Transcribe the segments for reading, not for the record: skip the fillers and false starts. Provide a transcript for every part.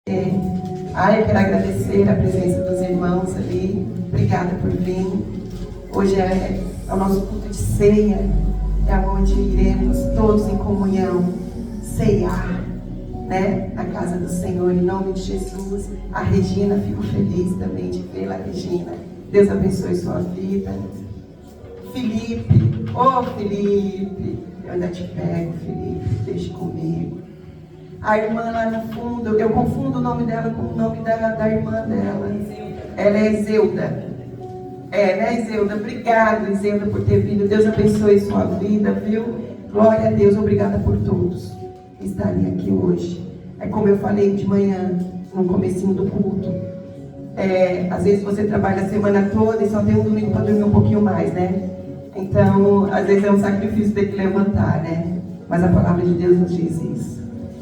Eu quero agradecer a presença dos irmãos ali. Obrigada por vir. Hoje é o nosso culto de ceia, é onde iremos todos em comunhão ceiar, né, na casa do Senhor, em nome de Jesus. A Regina, fico feliz também de vê-la, Regina. Deus abençoe sua vida. Felipe, Felipe, eu ainda te pego, Felipe, deixe comigo. A irmã lá no fundo, eu confundo o nome dela com o nome da irmã dela. Ela é Zeuda. Né, Zeuda? Obrigada, Zeuda, por ter vindo. Deus abençoe sua vida, viu? Glória a Deus, obrigada por todos que estarem aqui hoje. É como eu falei de manhã, no comecinho do culto. Às vezes você trabalha a semana toda e só tem um domingo para dormir um pouquinho mais, né? Então, às vezes é um sacrifício ter que levantar, né? Mas a palavra de Deus nos diz isso.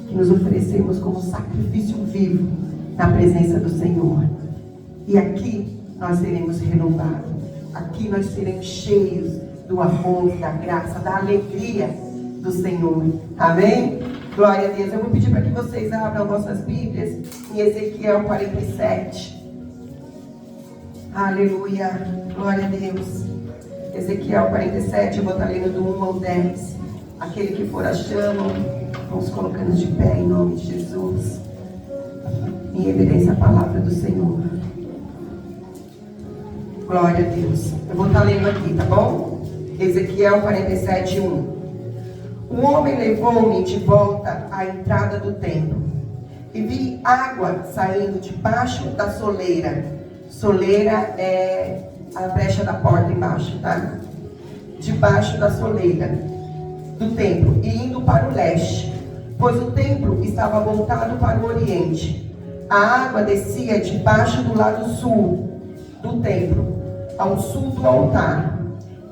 Que nos oferecemos como sacrifício vivo na presença do Senhor. E aqui nós seremos renovados. Aqui nós seremos cheios do amor, da graça, da alegria do Senhor. Amém? Glória a Deus. Eu vou pedir para que vocês abram vossas Bíblias em Ezequiel 47. Aleluia. Glória a Deus. Ezequiel 47, eu vou estar lendo do 1 ao 10. Aquele que for achando, vamos colocando de pé em nome de Jesus. Em evidência a palavra do Senhor. Glória a Deus. Eu vou estar lendo aqui, tá bom? Ezequiel 47, 1. O homem levou-me de volta à entrada do templo, e vi água saindo debaixo da soleira. Soleira é a brecha da porta embaixo, tá? Debaixo da soleira do templo, e indo para o leste, pois o templo estava voltado para o oriente. A água descia debaixo do lado sul do templo, ao sul do altar.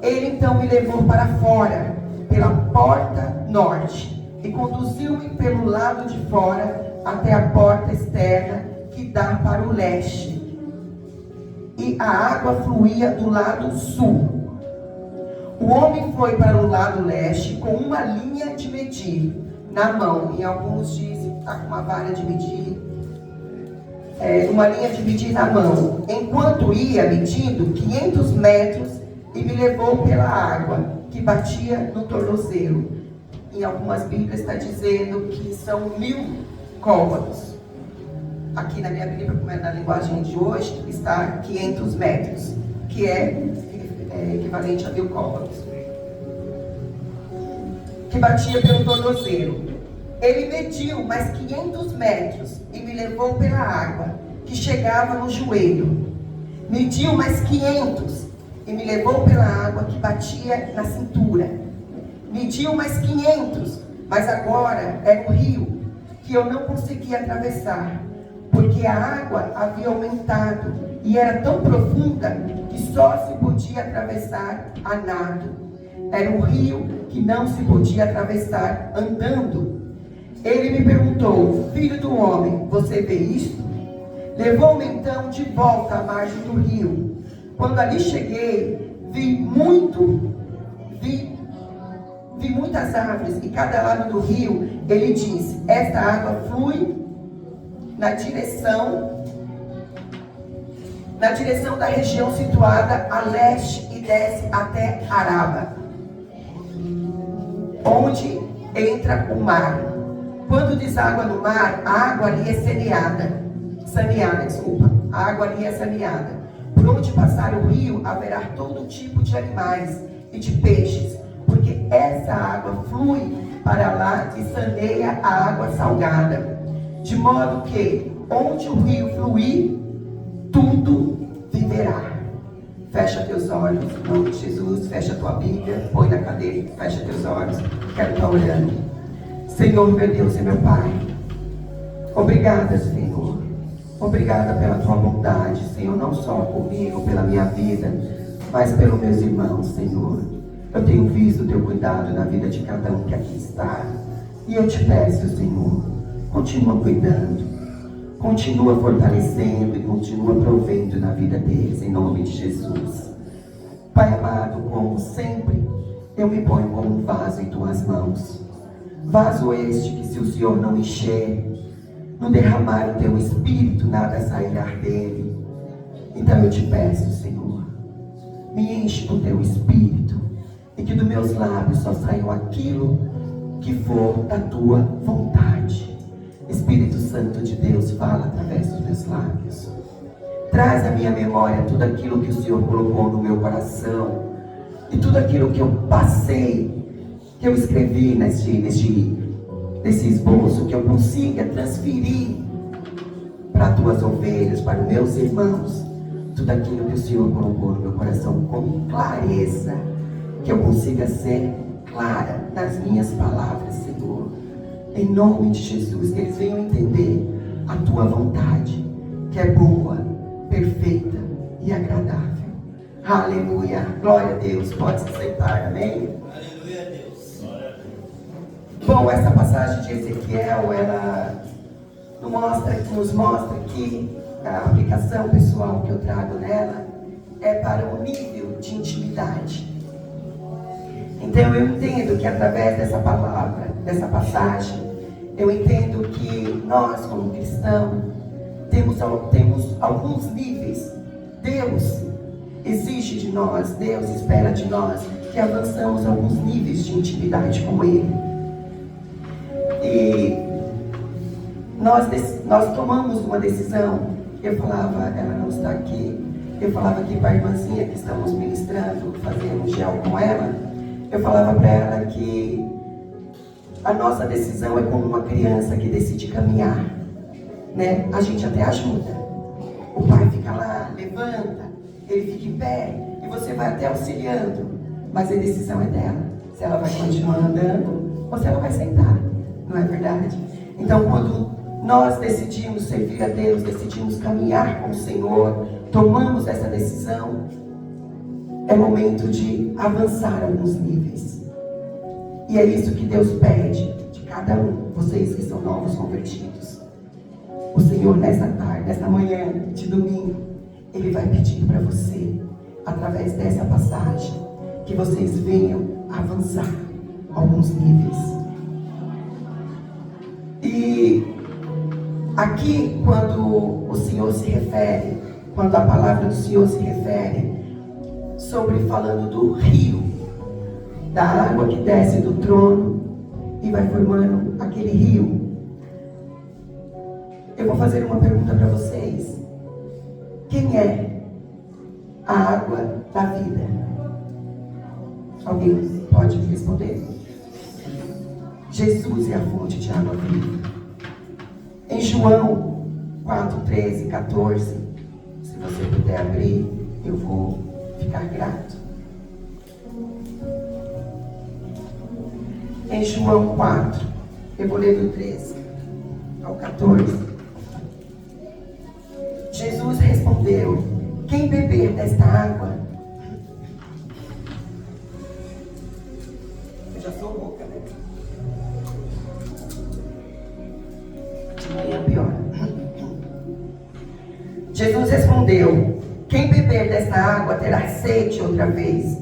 Ele então me levou para fora, pela porta norte, e conduziu-me pelo lado de fora até a porta externa que dá para o leste. E a água fluía do lado sul. O homem foi para o lado leste com uma linha de medir na mão. Em alguns dizem que está com uma vara de medir. Uma linha de medir na mão. Enquanto ia medindo 500 metros, e me levou pela água que batia no tornozelo. Em algumas Bíblias está dizendo que são 1000 côvados. Aqui na minha Bíblia, como é na linguagem de hoje, está 500 metros, que é equivalente a 1000 côvados, que batia pelo tornozelo. Ele mediu mais 500 metros e me levou pela água, que chegava no joelho. Mediu mais 500 e me levou pela água que batia na cintura. Mediu mais 500, mas agora era um rio que eu não conseguia atravessar, porque a água havia aumentado e era tão profunda que só se podia atravessar a nado. Era um rio que não se podia atravessar andando. Ele me perguntou: filho do homem, você vê isto? Levou-me então de volta à margem do rio. Quando ali cheguei, vi muitas árvores, e cada lado do rio. Ele disse: esta água flui na direção da região situada a leste e desce até Araba, onde entra o mar. Quando deságua no mar, a água ali é saneada. A água ali é saneada. Por onde passar o rio, haverá todo tipo de animais e de peixes, porque essa água flui para lá e saneia a água salgada. De modo que, onde o rio fluir, tudo viverá. Fecha teus olhos, em nome de Jesus. Fecha tua Bíblia, põe na cadeira, fecha teus olhos. Quero estar orando. Senhor, meu Deus e meu Pai, obrigada, Senhor. Obrigada pela tua bondade, Senhor, não só comigo, pela minha vida, mas pelos meus irmãos, Senhor. Eu tenho visto o teu cuidado na vida de cada um que aqui está. E eu te peço, Senhor, continua cuidando, continua fortalecendo e continua provendo na vida deles, em nome de Jesus. Pai amado, como sempre, eu me ponho como um vaso em tuas mãos. Vaso este que, se o Senhor não encher, no derramar o teu espírito, nada sairá dele. Então eu te peço, Senhor, me enche do teu espírito, e que dos meus lábios só saiam aquilo que for da tua vontade. Espírito Santo de Deus, fala através dos meus lábios. Traz à minha memória tudo aquilo que o Senhor colocou no meu coração, e tudo aquilo que eu passei, que eu escrevi nesse esboço, que eu consiga transferir para as tuas ovelhas, para os meus irmãos, tudo aquilo que o Senhor colocou no meu coração com clareza, que eu consiga ser clara nas minhas palavras, Senhor, em nome de Jesus, que eles venham entender a tua vontade, que é boa, perfeita e agradável. Aleluia, glória a Deus. Pode se sentar, amém? Aleluia a Deus. Bom, essa passagem de Ezequiel, ela nos mostra que a aplicação pessoal que eu trago nela é para um nível de intimidade. Então eu entendo que através dessa palavra, dessa passagem, eu entendo que nós como cristãos temos alguns níveis. Deus exige de nós, Deus espera de nós que avançamos alguns níveis de intimidade com Ele. E nós tomamos uma decisão. Eu falava, ela não está aqui, eu falava aqui para a irmãzinha que estamos ministrando, fazendo gel com ela, eu falava para ela que a nossa decisão é como uma criança que decide caminhar, né? A gente até ajuda, o pai fica lá, levanta, ele fica em pé, e você vai até auxiliando, mas a decisão é dela, se ela vai continuar andando, ou se ela vai sentar, não é verdade? Então quando nós decidimos servir a Deus, decidimos caminhar com o Senhor, tomamos essa decisão, é momento de avançar alguns níveis. E é isso que Deus pede de cada um, vocês que são novos convertidos. O Senhor nessa tarde, nessa manhã de domingo, Ele vai pedir para você, através dessa passagem, que vocês venham avançar alguns níveis. E aqui, quando o Senhor se refere, quando a palavra do Senhor se refere, sobre falando do rio, da água que desce do trono e vai formando aquele rio. Eu vou fazer uma pergunta para vocês. Quem é a água da vida? Alguém pode me responder? Jesus é a fonte de água viva. Em João 4, 13, 14, se você puder abrir, eu vou ficar grato. Em João 4, eu vou ler do 13 ao 14. Jesus respondeu: quem beber desta água, eu já sou louca, né? De manhã pior. Jesus respondeu: quem beber desta água terá sede outra vez.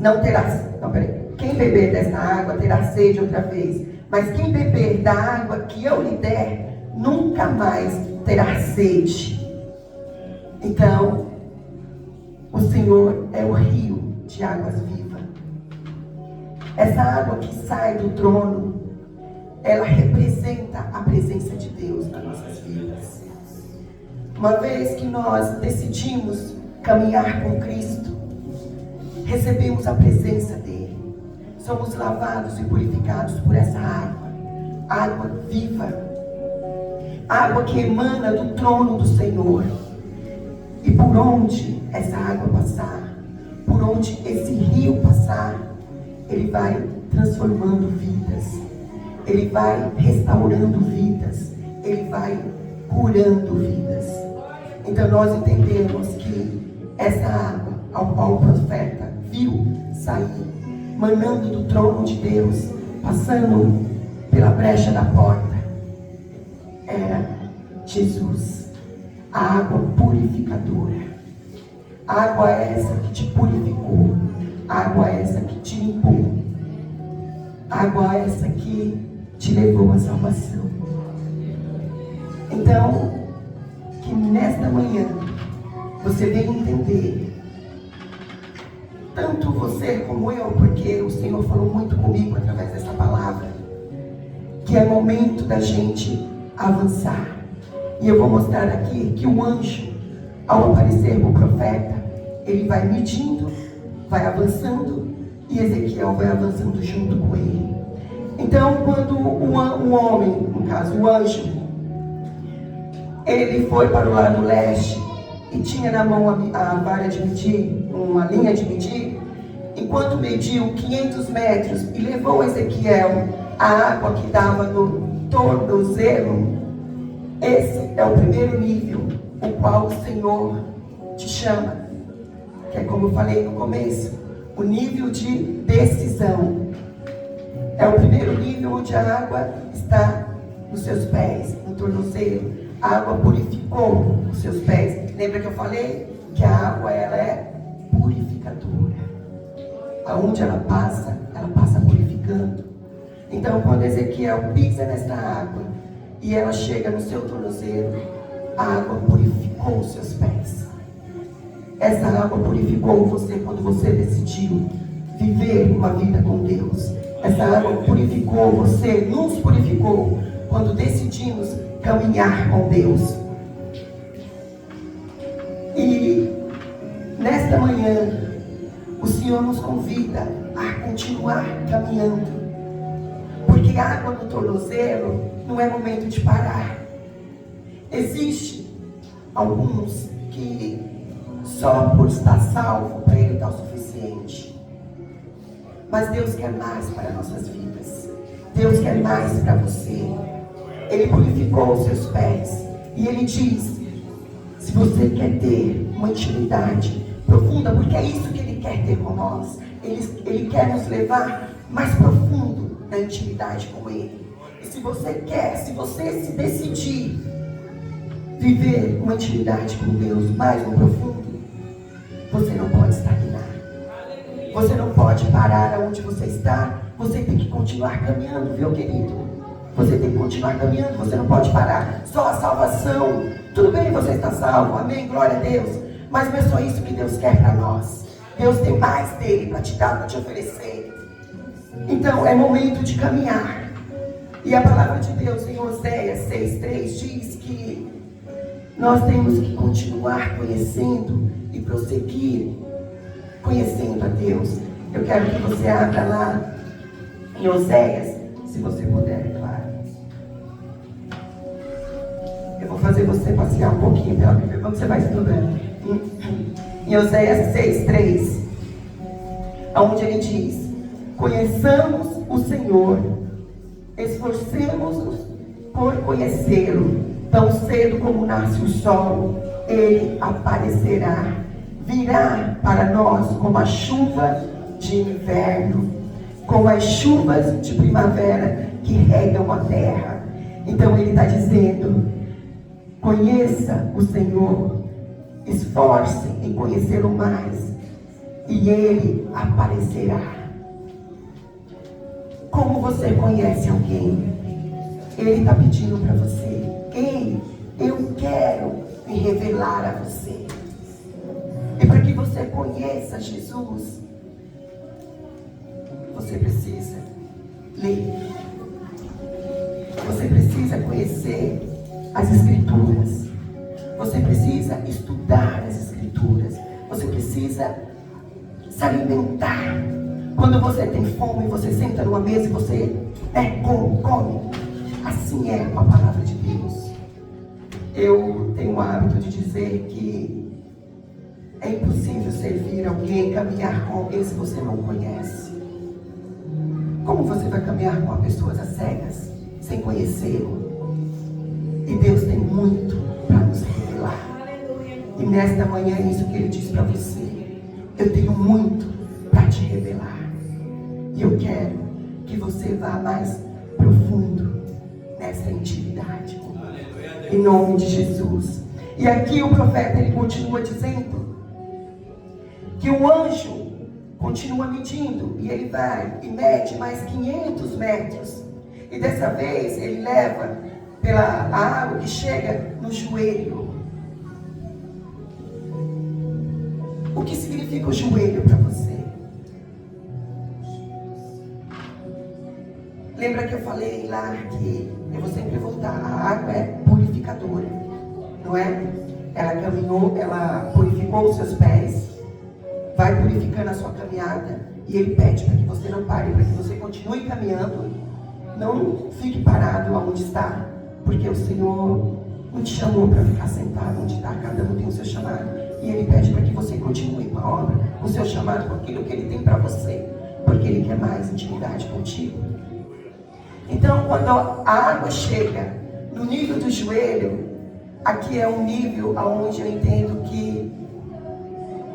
Quem beber desta água terá sede outra vez. Mas quem beber da água que eu lhe der, nunca mais terá sede. Então, o Senhor é o rio de águas vivas. Essa água que sai do trono, ela representa a presença de Deus nas nossas vidas. Uma vez que nós decidimos caminhar com Cristo, recebemos a presença dele, somos lavados e purificados por essa água viva, água que emana do trono do Senhor. E por onde essa água passar, por onde esse rio passar, ele vai transformando vidas, ele vai restaurando vidas, ele vai curando vidas. Então nós entendemos que essa água, ao qual o profeta viu sair, manando do trono de Deus, passando pela brecha da porta, era Jesus, a água purificadora. A água essa que te purificou, a água essa que te limpou, a água essa que te levou à salvação. Então, que nesta manhã você venha entender, tanto você como eu, porque o Senhor falou muito comigo através dessa palavra, que é momento da gente avançar. E eu vou mostrar aqui que o anjo, ao aparecer para o profeta, ele vai medindo, vai avançando, e Ezequiel vai avançando junto com ele. Então, quando um homem, no caso o anjo, ele foi para o lado leste e tinha na mão a vara de medir, uma linha de medir, enquanto mediu 500 metros e levou Ezequiel a água que dava no tornozelo, esse é o primeiro nível, o qual o Senhor te chama, que é como eu falei no começo, o nível de decisão. É o primeiro nível onde a água está nos seus pés, no tornozelo. A água purificou os seus pés. Lembra que eu falei que a água ela é purificadora. Aonde ela passa purificando. Então, quando Ezequiel pisa nesta água e ela chega no seu tornozelo, a água purificou os seus pés. Essa água purificou você quando você decidiu viver uma vida com Deus. Essa água purificou você, nos purificou quando decidimos caminhar com Deus. E nesta manhã, o Senhor nos convida a continuar caminhando. Porque a água no tornozelo não é momento de parar. Existem alguns que só por estar salvo, para ele está o suficiente. Mas Deus quer mais para nossas vidas. Deus quer mais para você. Ele purificou os seus pés. E Ele diz, se você quer ter uma intimidade profunda, porque é isso que Ele quer ter com nós. Ele quer nos levar mais profundo na intimidade com Ele. E se você quer, se você se decidir viver uma intimidade com Deus mais no profundo, você não pode estagnar. Você não pode parar aonde você está. Você tem que continuar caminhando, viu, querido? Você tem que continuar caminhando, você não pode parar. Só a salvação. Tudo bem, você está salvo, amém, glória a Deus. Mas não é só isso que Deus quer para nós. Deus tem mais dele para te dar, para te oferecer. Então, é momento de caminhar. E a palavra de Deus em Oséias 6,3 diz que nós temos que continuar conhecendo e prosseguir conhecendo a Deus. Eu quero que você abra lá em Oséias, se você puder, claro. Eu vou fazer você passear um pouquinho pela Bíblia, quando você vai estudando. Em Oséias 6,3, onde ele diz: conheçamos o Senhor, esforcemos-nos por conhecê-lo. Tão cedo como nasce o sol, ele aparecerá. Virá para nós como a chuva de inverno, como as chuvas de primavera que regam a terra. Então ele está dizendo: conheça o Senhor, esforce em conhecê-lo mais, e ele aparecerá. Como você conhece alguém? Ele está pedindo para você: ei, eu quero me revelar a você. E para que você conheça Jesus, você precisa ler. Você precisa conhecer as Escrituras. Você precisa estudar as Escrituras. Você precisa se alimentar. Quando você tem fome, você senta numa mesa e você come. Assim é com a palavra de Deus. Eu tenho o hábito de dizer que é impossível servir alguém, caminhar com alguém se você não conhece. Como você vai caminhar com pessoas às cegas, sem conhecê-lo? E Deus tem muito para nos revelar. E nesta manhã é isso que Ele diz para você: eu tenho muito para te revelar. E eu quero que você vá mais profundo nessa intimidade comigo. Em nome de Jesus. E aqui o profeta ele continua dizendo que o anjo continua medindo, e ele vai e mede mais 500 metros. E dessa vez ele leva pela água que chega no joelho. O que significa o joelho para você? Lembra que eu falei lá que eu vou sempre voltar, a água é purificadora, não é? Ela caminhou, ela purificou os seus pés, vai purificando a sua caminhada, e Ele pede para que você não pare, para que você continue caminhando, não fique parado onde está, porque o Senhor não te chamou para ficar sentado onde está, cada um tem o seu chamado, e Ele pede para que você continue com a obra, com o seu chamado, com aquilo que Ele tem para você, porque Ele quer mais intimidade contigo. Então, quando a água chega no nível do joelho, aqui é um nível onde eu entendo que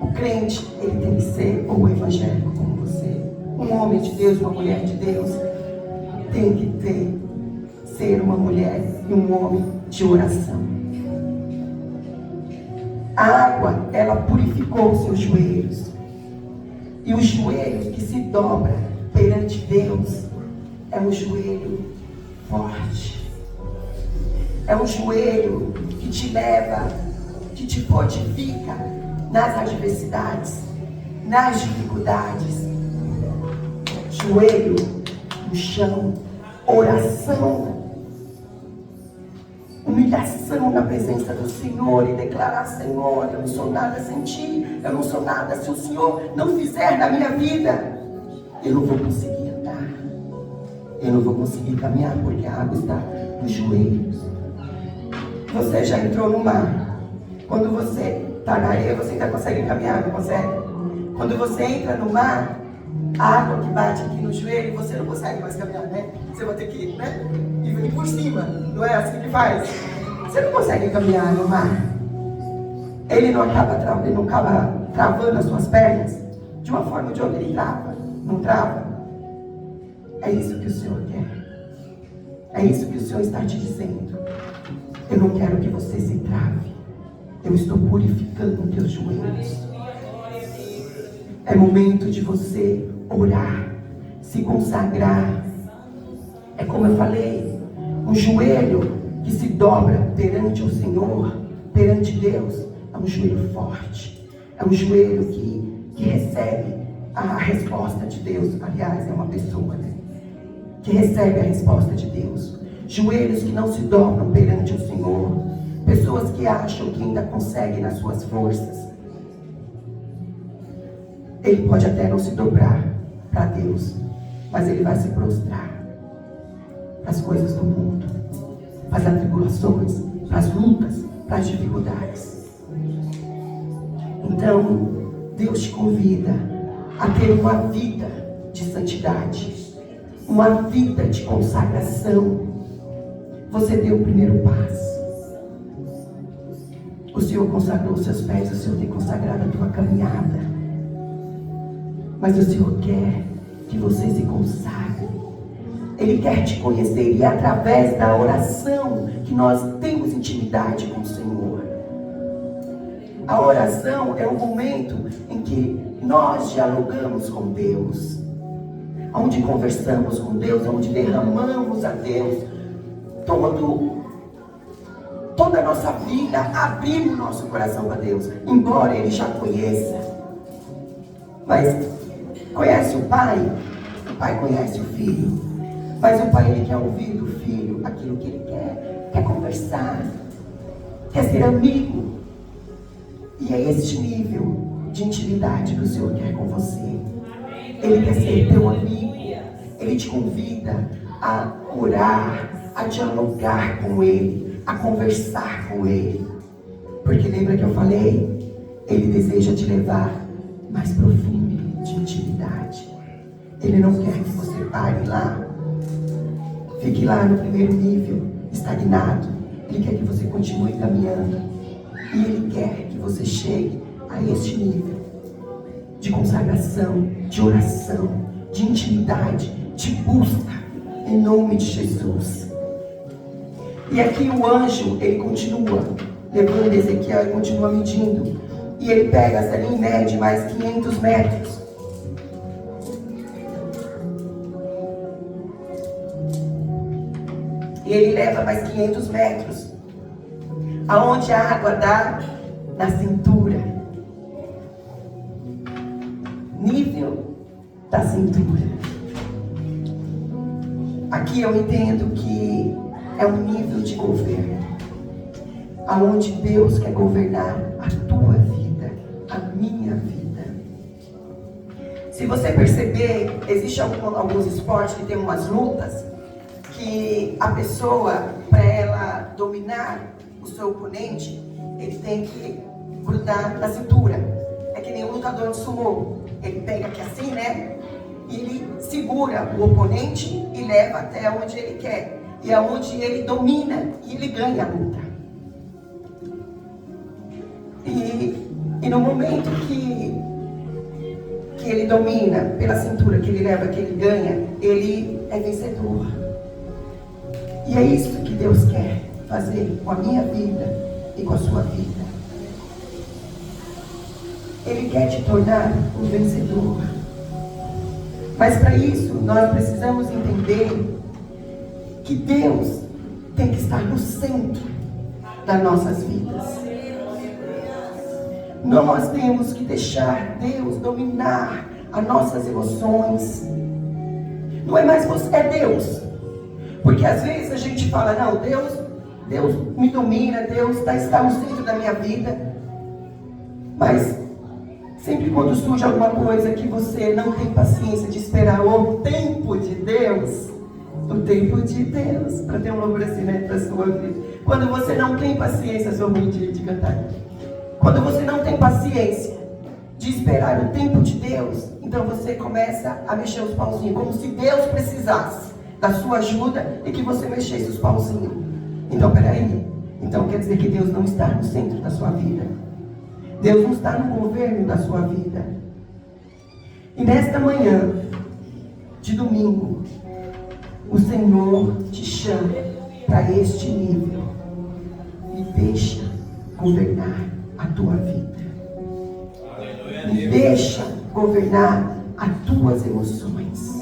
o crente, ele tem que ser ou evangélico como você. Um homem de Deus, uma mulher de Deus, tem que ser uma mulher e um homem de oração. A água, ela purificou os seus joelhos. E o joelho que se dobra perante Deus é um joelho forte. É um joelho que te leva, que te fortifica nas adversidades, nas dificuldades. Joelho no chão, oração, humilhação na presença do Senhor e declarar: Senhor, eu não sou nada sem Ti, eu não sou nada se o Senhor não fizer na minha vida. Eu não vou conseguir andar, eu não vou conseguir caminhar, porque a água está nos joelhos. Você já entrou no mar. Quando você está na areia, você ainda consegue caminhar, não consegue? Quando você entra no mar, a água que bate aqui no joelho, você não consegue mais caminhar, né? Você vai ter que, né? E vir por cima, não é assim que faz? Você não consegue caminhar no mar. Ele não acaba travando as suas pernas. De uma forma ou de outra ele trava, não trava? É isso que o Senhor quer. É isso que o Senhor está te dizendo. Eu não quero que você se trave. Eu estou purificando os teus joelhos. É momento de você orar, se consagrar. É como eu falei, um joelho que se dobra perante o Senhor, perante Deus, é um joelho forte. É um joelho que recebe a resposta de Deus. Aliás, é uma pessoa, né? Que recebe a resposta de Deus. Joelhos que não se dobram perante o Senhor. Pessoas que acham que ainda conseguem nas suas forças. Ele pode até não se dobrar para Deus, mas ele vai se prostrar para as coisas do mundo, para as atribulações, para as lutas, para as dificuldades. Então, Deus te convida a ter uma vida de santidade, uma vida de consagração. Você deu o primeiro passo. O Senhor consagrou os seus pés, o Senhor tem consagrado a tua caminhada. Mas o Senhor quer que você se consagre. Ele quer te conhecer, e é através da oração que nós temos intimidade com o Senhor. A oração é o momento em que nós dialogamos com Deus, onde conversamos com Deus, onde derramamos a Deus toda a nossa vida, abrimos o nosso coração para Deus, embora Ele já conheça. Mas conhece o Pai conhece o Filho, mas o Pai, Ele quer ouvir do Filho aquilo que Ele quer conversar, quer ser amigo. E é este nível de intimidade que o Senhor quer com você. Ele quer ser teu amigo. Ele te convida a orar, a dialogar com Ele, a conversar com Ele. Porque lembra que eu falei? Ele deseja te levar mais profundo de intimidade. Ele não quer que você pare lá, fique lá no primeiro nível, estagnado. Ele quer que você continue caminhando. E Ele quer que você chegue a este nível de consagração, de oração, de intimidade, de busca, em nome de Jesus. E aqui o anjo, ele continua levando Ezequiel e continua medindo. E ele pega essa linha e mede mais 500 metros. E ele leva mais 500 metros. Aonde a água dá? Na cintura. Nível da cintura. Aqui eu entendo que é um nível de governo, aonde Deus quer governar a tua vida, a minha vida. Se você perceber, existem alguns esportes que tem umas lutas que a pessoa, para ela dominar o seu oponente, ele tem que grudar na cintura. É que nem um lutador de sumô. Ele pega aqui assim, né? E ele segura o oponente e leva até onde ele quer. E é onde ele domina e ele ganha a luta. E no momento que ele domina pela cintura, que ele leva, que ele ganha, ele é vencedor. E é isso que Deus quer fazer com a minha vida e com a sua vida. Ele quer te tornar um vencedor. Mas para isso, nós precisamos entender que Deus tem que estar no centro das nossas vidas. Nós temos que deixar Deus dominar as nossas emoções. Não é mais você, é Deus. Porque às vezes a gente fala, não, Deus me domina, Deus está no centro da minha vida. Mas sempre quando surge alguma coisa que você não tem paciência de esperar o tempo de Deus, para ter um louvor assim, né, para sua vida. Quando você não tem paciência, sou ruim de cantar. Quando você não tem paciência de esperar o tempo de Deus, então você começa a mexer os pauzinhos, como se Deus precisasse da sua ajuda e que você mexesse os pauzinhos. Então, peraí. Então quer dizer que Deus não está no centro da sua vida. Deus não está no governo da sua vida. E nesta manhã de domingo, o Senhor te chama para este nível e deixa governar a tua vida. E deixa governar as tuas emoções.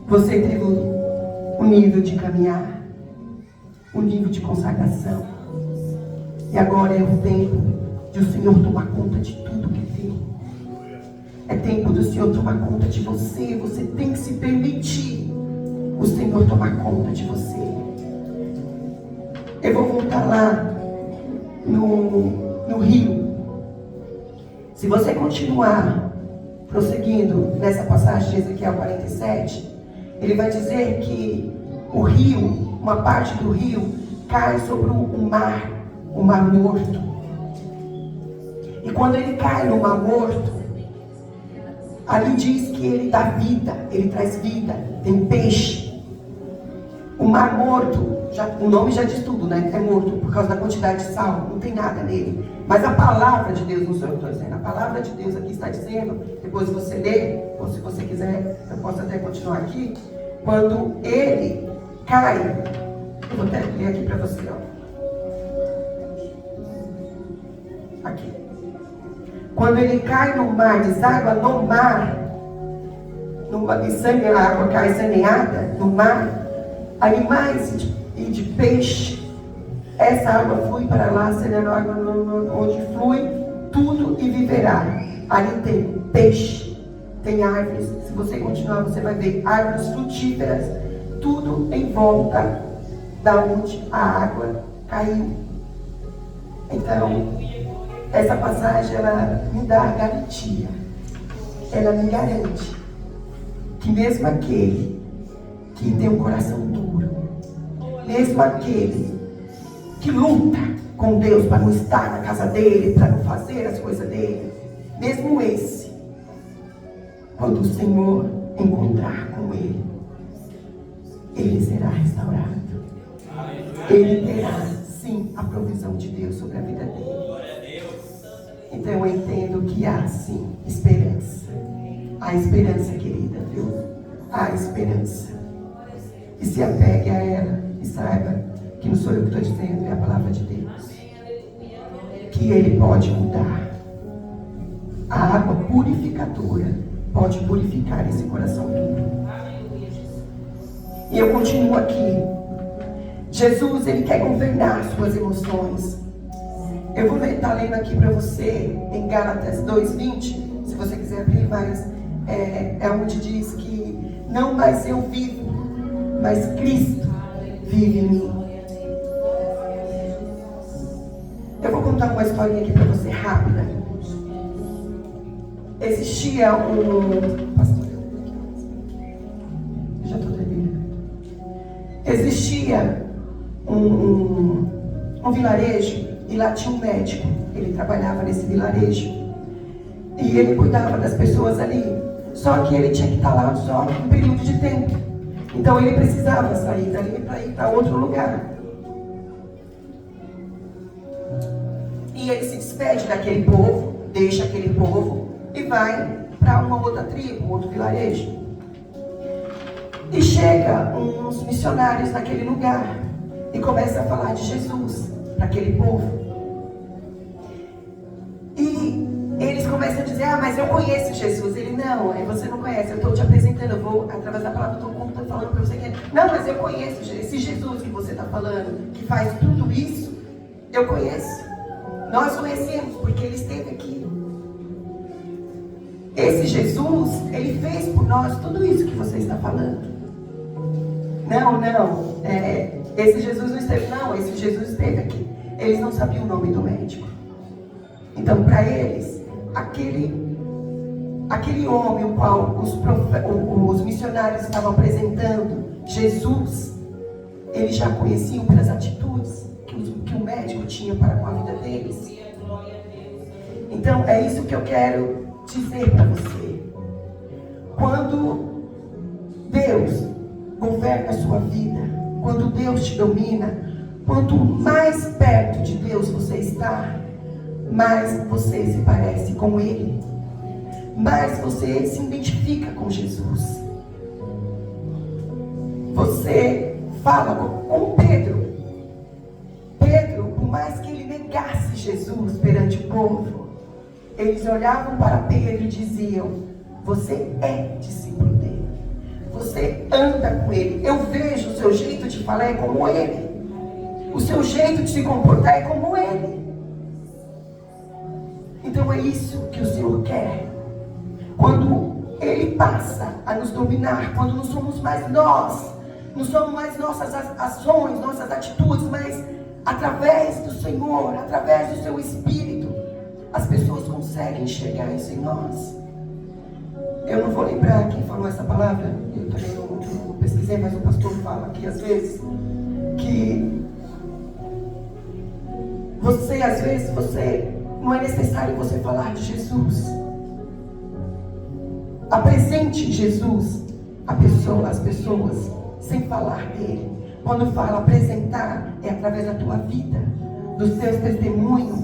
Você teve o nível de caminhar, o nível de consagração. E agora é o tempo de o Senhor tomar conta de tudo que é teu. É tempo do Senhor tomar conta de você. Você tem que se permitir o Senhor tomar conta de você. Eu vou voltar lá no rio. Se você continuar prosseguindo nessa passagem de Ezequiel 47, ele vai dizer que o rio, uma parte do rio, cai sobre o mar morto. E quando ele cai no mar morto, ali diz que ele dá vida, ele traz vida, tem peixe. O mar morto, o nome já diz tudo, né? É morto por causa da quantidade de sal, não tem nada nele. Mas a palavra de Deus, não sou eu que estou dizendo, a palavra de Deus aqui está dizendo, depois você lê, ou se você quiser, eu posso até continuar aqui. Quando ele cai, eu vou até ler aqui para você, ó. Aqui. Quando ele cai no mar, deságua no mar, e a água cai saneada no mar, animais e de peixe, essa água flui para lá, saneando a água onde flui tudo e viverá. Ali tem peixe, tem árvores. Se você continuar, você vai ver árvores frutíferas, tudo em volta da onde a água caiu. Então, essa passagem, ela me dá a garantia, ela me garante que mesmo aquele que tem um coração duro, mesmo aquele que luta com Deus para não estar na casa dele, para não fazer as coisas dele, mesmo esse, quando o Senhor encontrar com ele, ele será restaurado. Ele terá, sim, a provisão de Deus sobre a vida dele. Então eu entendo que há, sim, esperança. Há esperança, querida, viu? Há esperança. E se apegue a ela e saiba que não sou eu que estou dizendo, é a palavra de Deus. Que Ele pode mudar. A água purificadora pode purificar esse coração duro. E eu continuo aqui. Jesus, ele quer governar suas emoções. Eu vou estar lendo aqui para você em Gálatas 2:20, se você quiser abrir, mas é onde diz que não mais eu vivo, mas Cristo vive em mim. Eu vou contar uma historinha aqui para você rápida. Existia um pastor, eu já estou terminando. Existia um vilarejo e lá tinha um médico. Ele trabalhava nesse vilarejo e ele cuidava das pessoas ali. Só que ele tinha que estar lá só um período de tempo. Então ele precisava sair dali para ir para outro lugar. E ele se despede daquele povo, deixa aquele povo e vai para uma outra tribo, um outro vilarejo. E chega uns missionários naquele lugar e começa a falar de Jesus para aquele povo. E eles começam a dizer, mas eu conheço Jesus. Ele, não, você não conhece, eu estou te apresentando, eu vou, através da palavra, estou falando para você que não, mas eu conheço esse Jesus que você está falando, que faz tudo isso, eu conheço. Nós conhecemos, porque ele esteve aqui. Esse Jesus, ele fez por nós tudo isso que você está falando. Não, esse Jesus não esteve, não, esse Jesus esteve aqui. Eles não sabiam o nome do médico. Então, para eles, aquele homem, o qual os missionários estavam apresentando, Jesus, eles já conheciam pelas atitudes que o médico tinha para com a vida deles. Então, é isso que eu quero dizer para você. Quando Deus governa a sua vida, quando Deus te domina, quanto mais perto de Deus você está, mais você se parece com Ele, mais você se identifica com Jesus. Você fala com Pedro. Pedro, por mais que ele negasse Jesus perante o povo, eles olhavam para Pedro e diziam, você é discípulo dele, você anda com ele, eu vejo o seu jeito de falar é como ele, o seu jeito de se comportar é como ele. Então é isso que o Senhor quer. Quando ele passa a nos dominar, quando não somos mais nós, não somos mais nossas ações, nossas atitudes, mas através do Senhor, através do seu Espírito, as pessoas conseguem enxergar isso em nós. Eu não vou lembrar quem falou essa palavra, eu também não pesquisei, mas o pastor fala aqui às vezes, que às vezes, não é necessário você falar de Jesus. Apresente Jesus às pessoas, sem falar dele. Quando fala apresentar, é através da tua vida, dos teus testemunhos,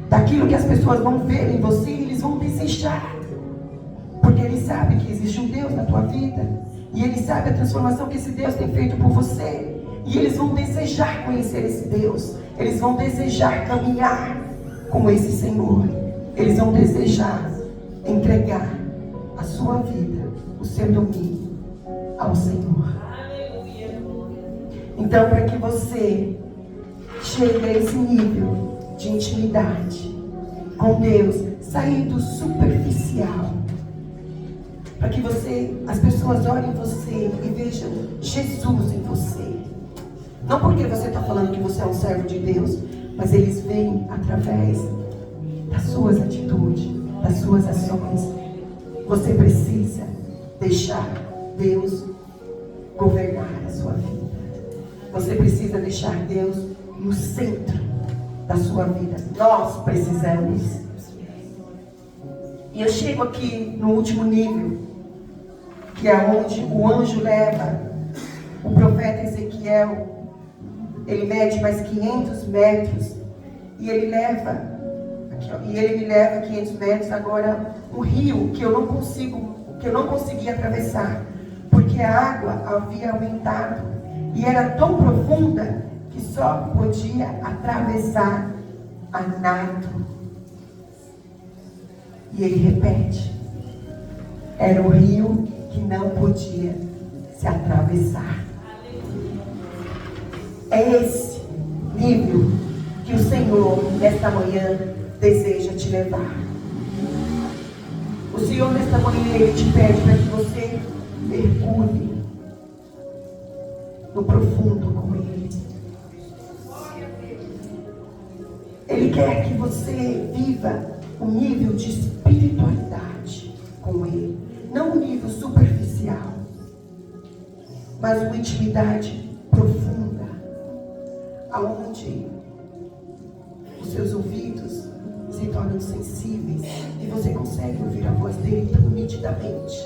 daquilo que as pessoas vão ver em você e eles vão desejar. Porque eles sabem que existe um Deus na tua vida. E eles sabem a transformação que esse Deus tem feito por você. E eles vão desejar conhecer esse Deus. Eles vão desejar caminhar com esse Senhor. Eles vão desejar entregar a sua vida, o seu domínio ao Senhor. Então, para que você chegue a esse nível de intimidade com Deus, sair do superficial, para que as pessoas olhem em você e vejam Jesus em você. Não porque você está falando que você é um servo de Deus, mas eles veem através das suas atitudes, das suas ações. Você precisa deixar Deus governar a sua vida. Você precisa deixar Deus no centro da sua vida. Nós precisamos. E eu chego aqui no último nível, que é onde o anjo leva o profeta Ezequiel. Ele mede mais 500 metros e ele me leva 500 metros agora um rio que eu não consegui atravessar, porque a água havia aumentado e era tão profunda que só podia atravessar a nado. E ele repete, era um rio que não podia se atravessar. É esse nível que o Senhor, nesta manhã, deseja te levar. O Senhor, nesta manhã, Ele te pede para que você mergulhe no profundo com Ele. Ele quer que você viva um nível de espiritualidade com Ele. Não um nível superficial, mas uma intimidade profunda, aonde os seus ouvidos se tornam sensíveis e você consegue ouvir a voz dele tão nitidamente.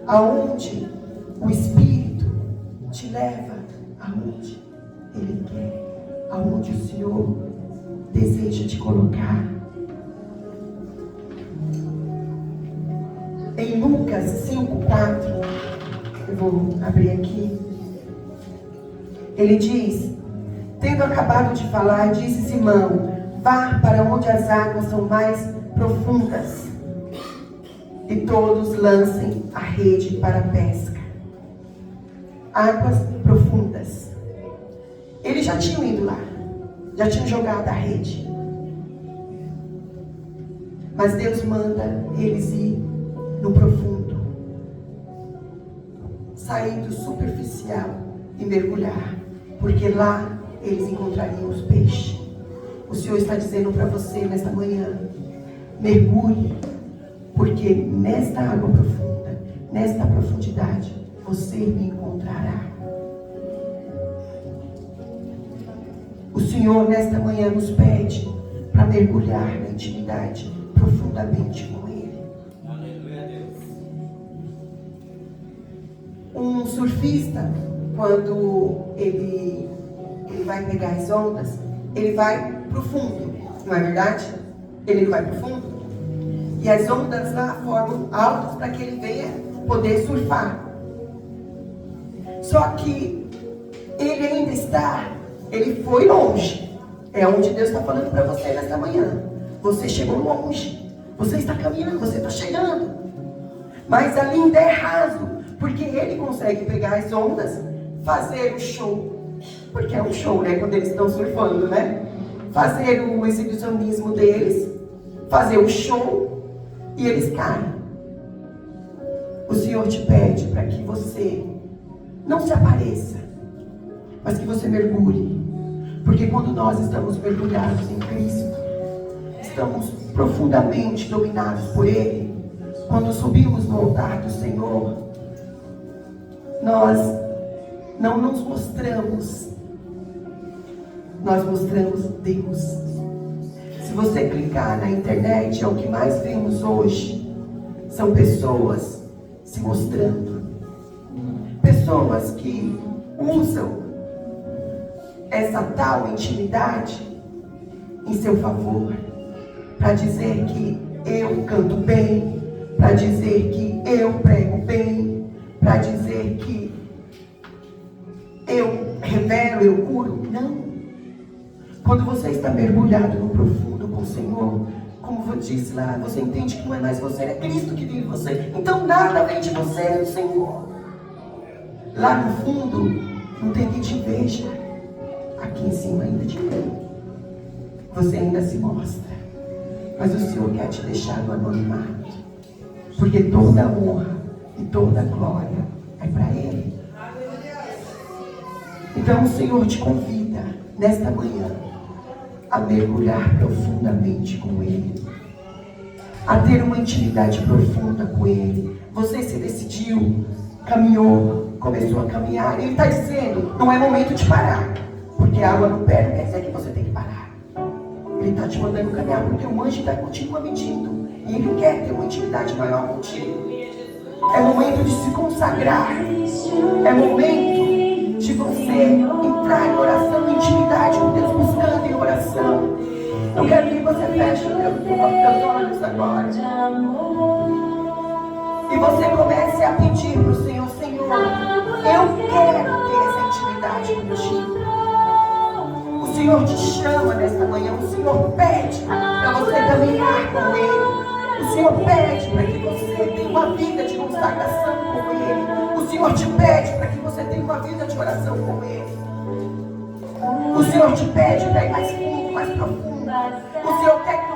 Aonde o Espírito te leva aonde Ele quer, aonde o Senhor deseja te colocar. Em Lucas 5:4, eu vou abrir aqui. Ele diz: tendo acabado de falar, disse Simão: vá para onde as águas são mais profundas, e todos lancem a rede para a pesca. Águas profundas. Eles já tinham ido lá, já tinham jogado a rede. Mas Deus manda eles ir no profundo, sair do superficial e mergulhar, porque lá eles encontrariam os peixes. O Senhor está dizendo para você nesta manhã: mergulhe, porque nesta água profunda, nesta profundidade, você me encontrará. O Senhor nesta manhã nos pede para mergulhar na intimidade profundamente com Ele. Aleluia, Deus. Um surfista, quando ele vai pegar as ondas, ele vai para o fundo, não é verdade? Ele vai para o fundo. E as ondas lá formam altas para que ele venha poder surfar. Só que ele ainda ele foi longe. É onde Deus está falando para você nesta manhã. Você chegou longe. Você está caminhando, você está chegando. Mas ali ainda é raso, porque ele consegue pegar as ondas, fazer o show. Porque é um show, né? Quando eles estão surfando, né? Fazer o exibicionismo deles, fazer o show, e eles caem. O Senhor te pede para que você não se apareça, mas que você mergulhe. Porque quando nós estamos mergulhados em Cristo, estamos profundamente dominados por Ele. Quando subimos no altar do Senhor, nós não nos mostramos, nós mostramos Deus. Se você clicar na internet, é o que mais vemos hoje. São pessoas se mostrando. Pessoas que usam essa tal intimidade em seu favor, para dizer que eu canto bem, para dizer que eu prego bem, para dizer que eu revelo, eu curo. Não. Quando você está mergulhado no profundo com o Senhor, como eu disse lá, você entende que não é mais você, é Cristo que vive em você. Então nada vem de você, é do Senhor. Lá no fundo, não tem quem te veja. Aqui em cima ainda te vê. Você ainda se mostra. Mas o Senhor quer te deixar no anonimato. Porque toda honra e toda glória é para Ele. Então o Senhor te convida nesta manhã a mergulhar profundamente com Ele, a ter uma intimidade profunda com Ele. Você se decidiu, caminhou, começou a caminhar. Ele está dizendo: não é momento de parar, porque a água no pé não quer dizer que você tem que parar. Ele está te mandando caminhar porque o anjo está continuamente indo, e Ele quer ter uma intimidade maior contigo. É momento de se consagrar, é momento de você entrar em oração, em intimidade com Deus, buscando em oração. Eu quero que você feche os teus olhos agora e você comece a pedir para o Senhor: Senhor, eu quero ter essa intimidade contigo. O Senhor te chama nesta manhã, o Senhor pede para você caminhar com Ele. O Senhor pede para que você tenha uma vida de consagração com Ele. O Senhor te pede para que você tenha uma vida de oração com Ele. O Senhor te pede para ir mais fundo, mais profundo. O Senhor quer que